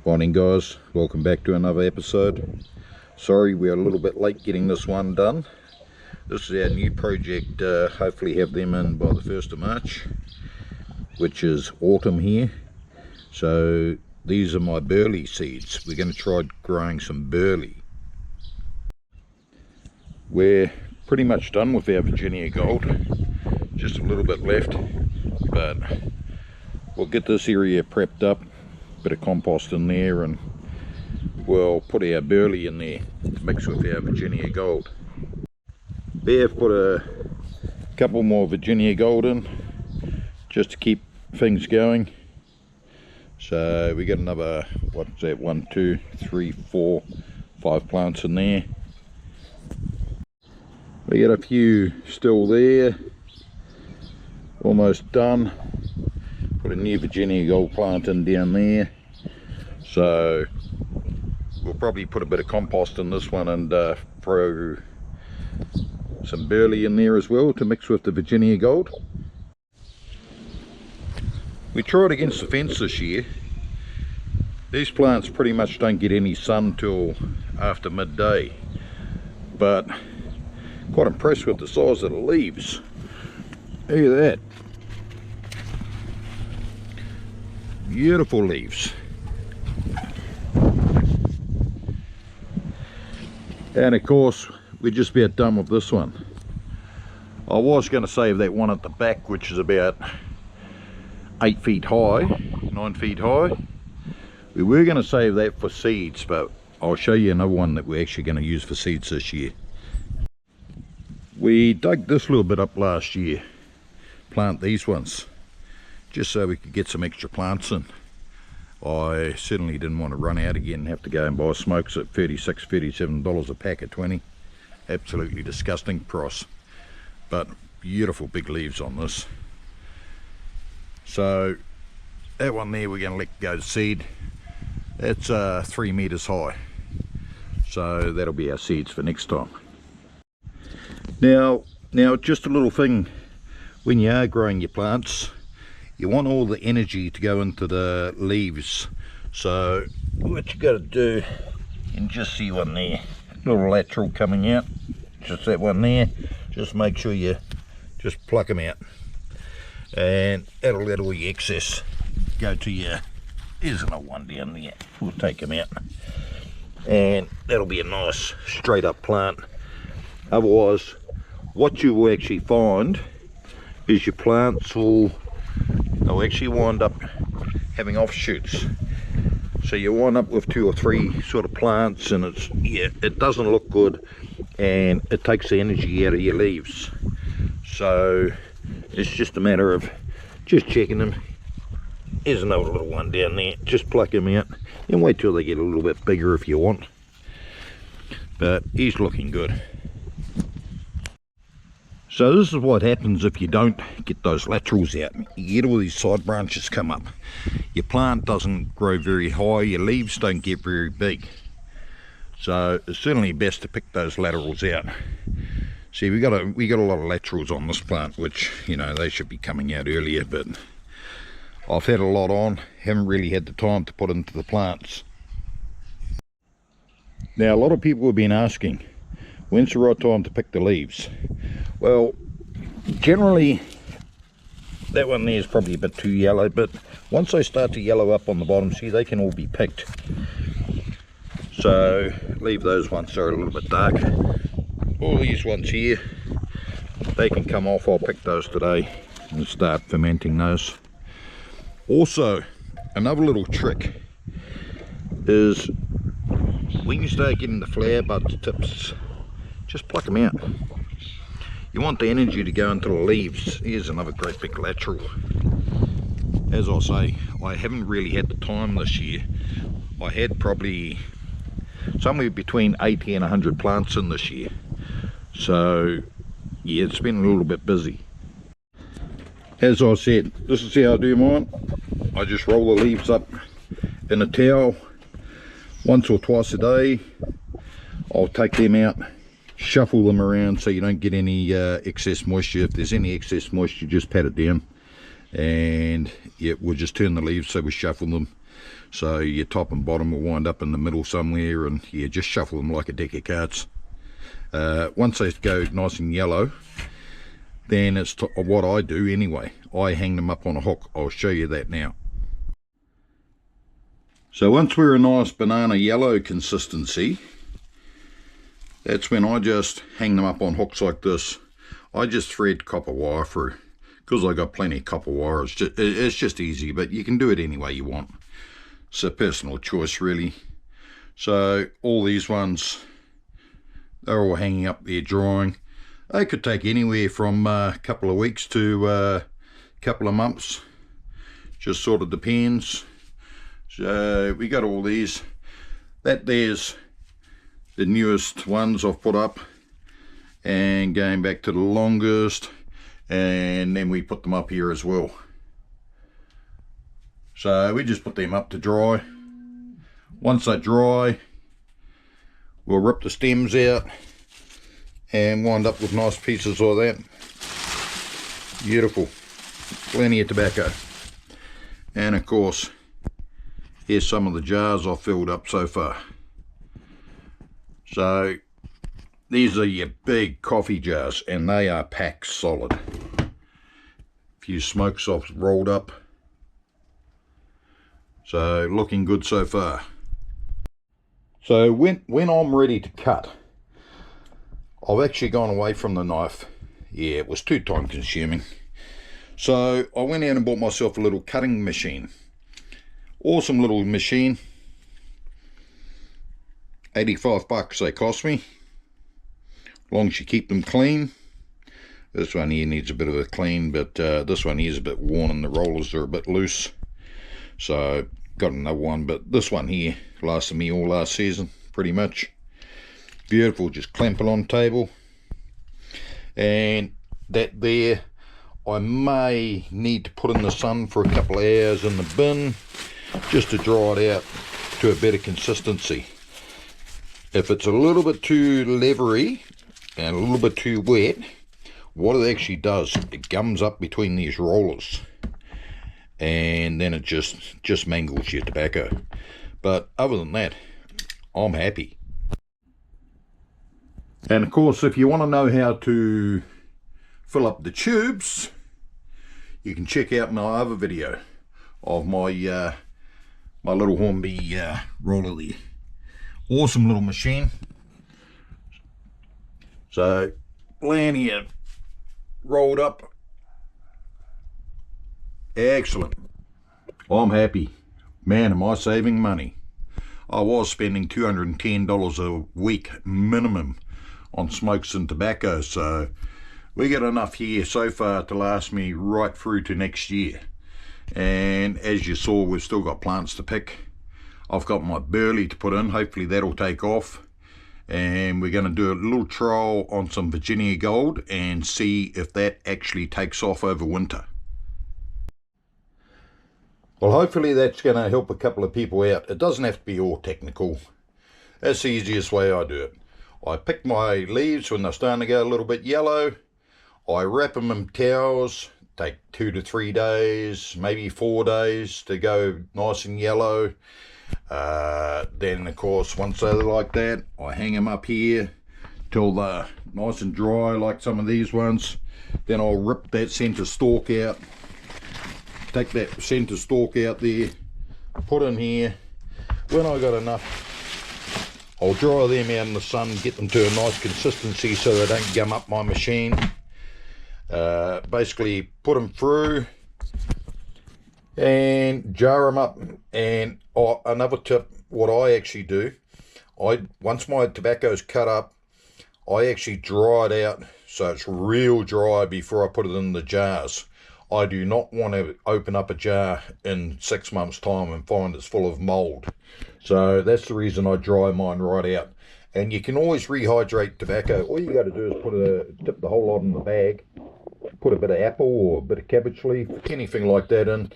Morning guys, welcome back to another episode. Sorry we're a little bit late getting this one done. This is our new project, hopefully have them in by the 1st of March, which is autumn here. So these are my burley seeds. We're going to try growing some burley. We're pretty much done with our Virginia Gold, just a little bit left, but we'll get this area prepped up, bit of compost in there, and we'll put our burley in there to mix with our Virginia Gold. There, put a couple more Virginia Gold in just to keep things going. So we got another, what's that, 1, 2, 3, 4, 5 plants in there. We got a few still there, almost done. Put a new Virginia Gold plant in down there, so we'll probably put a bit of compost in this one and throw some burley in there as well to mix with the Virginia Gold. We tried against the fence this year. These plants pretty much don't get any sun till after midday, but quite impressed with the size of the leaves. Look at that. Beautiful leaves. And of course we're just about done with this one. I was going to save that one at the back, which is about 8 feet high, 9 feet high. We were going to save that for seeds, but I'll show you another one that we're actually going to use for seeds this year. We dug this little bit up last year, plant these ones, just so we could get some extra plants in. I certainly didn't want to run out again and have to go and buy smokes at $36, $37 a pack of 20. Absolutely disgusting price, but beautiful big leaves on this. So that one there we're going to let go to seed. That's 3 meters high, so that'll be our seeds for next time. Now just a little thing, when you are growing your plants, you want all the energy to go into the leaves. So what you got to do, you can just see one there, little lateral coming out, just that one there. Just make sure you just pluck them out, and that'll let all your excess go to your, there's another one down there, we'll take them out, and that'll be a nice straight up plant. Otherwise what you will actually find is your plants they'll actually wind up having offshoots. So you wind up with 2 or 3 sort of plants, and it doesn't look good, and it takes the energy out of your leaves. So it's just a matter of just checking them. Here's another little one down there, just pluck them out and wait till they get a little bit bigger if you want, but he's looking good. So this is what happens if you don't get those laterals out. You get all these side branches come up. Your plant doesn't grow very high, your leaves don't get very big. So it's certainly best to pick those laterals out. See, we got a lot of laterals on this plant, which, you know, they should be coming out earlier, but I've had a lot on, haven't really had the time to put into the plants. Now a lot of people have been asking, when's the right time to pick the leaves? Well, generally that one there is probably a bit too yellow, but once they start to yellow up on the bottom, see, they can all be picked. So leave those ones that are a little bit dark. All these ones here, they can come off. I'll pick those today and start fermenting those. Also, another little trick is when you start getting the flower bud tips, just pluck them out. You want the energy to go into the leaves. Here's another great big lateral. As I say, I haven't really had the time this year. I had probably somewhere between 80 and 100 plants in this year. So yeah, it's been a little bit busy. As I said, this is how I do mine. I just roll the leaves up in a towel once or twice a day. I'll take them out, shuffle them around so you don't get any excess moisture. If there's any excess moisture, just pat it down, and yeah, we'll just turn the leaves so we shuffle them So your top and bottom will wind up in the middle somewhere, and you just shuffle them like a deck of cards. Once they go nice and yellow, then it's what I do anyway. I hang them up on a hook. I'll show you that now. So once we're a nice banana yellow consistency, that's when I just hang them up on hooks like this. I just thread copper wire through, because I got plenty of copper wire. It's just easy, but you can do it any way you want. It's a personal choice, really. So all these ones, they're all hanging up there drying. They could take anywhere from a couple of weeks to a couple of months. Just sort of depends. So we got all these. That there's the newest ones I've put up, and going back to the longest, and then we put them up here as well. So we just put them up to dry. Once they dry, we'll rip the stems out and wind up with nice pieces like that. Beautiful. Plenty of tobacco. And of course, here's some of the jars I've filled up so far. So these are your big coffee jars, and they are packed solid. A few smoke softs rolled up. So looking good so far. So when I'm ready to cut, I've actually gone away from the knife. Yeah, it was too time consuming. So I went out and bought myself a little cutting machine. Awesome little machine. 85 bucks they cost me. As long as you keep them clean. This one here needs a bit of a clean, but this one here is a bit worn and the rollers are a bit loose. So got another one, but this one here lasted me all last season pretty much. Beautiful, just clamp it on table. And that there, I may need to put in the sun for a couple of hours in the bin just to dry it out to a better consistency. If it's a little bit too leathery and a little bit too wet, what it actually does, it gums up between these rollers, and then it just mangles your tobacco. But other than that, I'm happy. And of course, if you want to know how to fill up the tubes, you can check out my other video of my my little Hornby roller there. Awesome little machine. So plenty of rolled up. Excellent. I'm happy. Man, am I saving money. I was spending $210 a week minimum on smokes and tobacco, so we got enough here so far to last me right through to next year. And as you saw, we've still got plants to pick. I've got my burley to put in. Hopefully that'll take off, and we're going to do a little trial on some Virginia Gold and see if that actually takes off over winter. Well, hopefully that's going to help a couple of people out. It doesn't have to be all technical. That's the easiest way I do it. I pick my leaves when they're starting to go a little bit yellow. I wrap them in towels. Take 2 to 3 days, maybe 4 days to go nice and yellow. Then of course, once they're like that, I hang them up here till they're nice and dry, like some of these ones. Then I'll rip that center stalk out. Take that center stalk out there, put in here. When I got enough, I'll dry them out in the sun, get them to a nice consistency so they don't gum up my machine. Basically put them through and jar them up. And another tip, what I actually do, once my tobacco's cut up, I actually dry it out so it's real dry before I put it in the jars. I do not want to open up a jar in 6 months time and find it's full of mold. So that's the reason I dry mine right out. And you can always rehydrate tobacco. All you got to do is dip the whole lot in the bag, put a bit of apple or a bit of cabbage leaf, anything like that in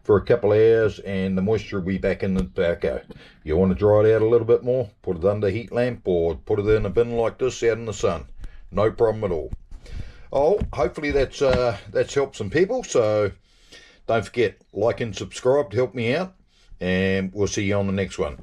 for a couple of hours, and the moisture will be back in the tobacco. You want to dry it out a little bit more, put it under a heat lamp or put it in a bin like this out in the sun. No problem at all. Oh, hopefully that's helped some people. So don't forget, like and subscribe to help me out. and we'll see you on the next one.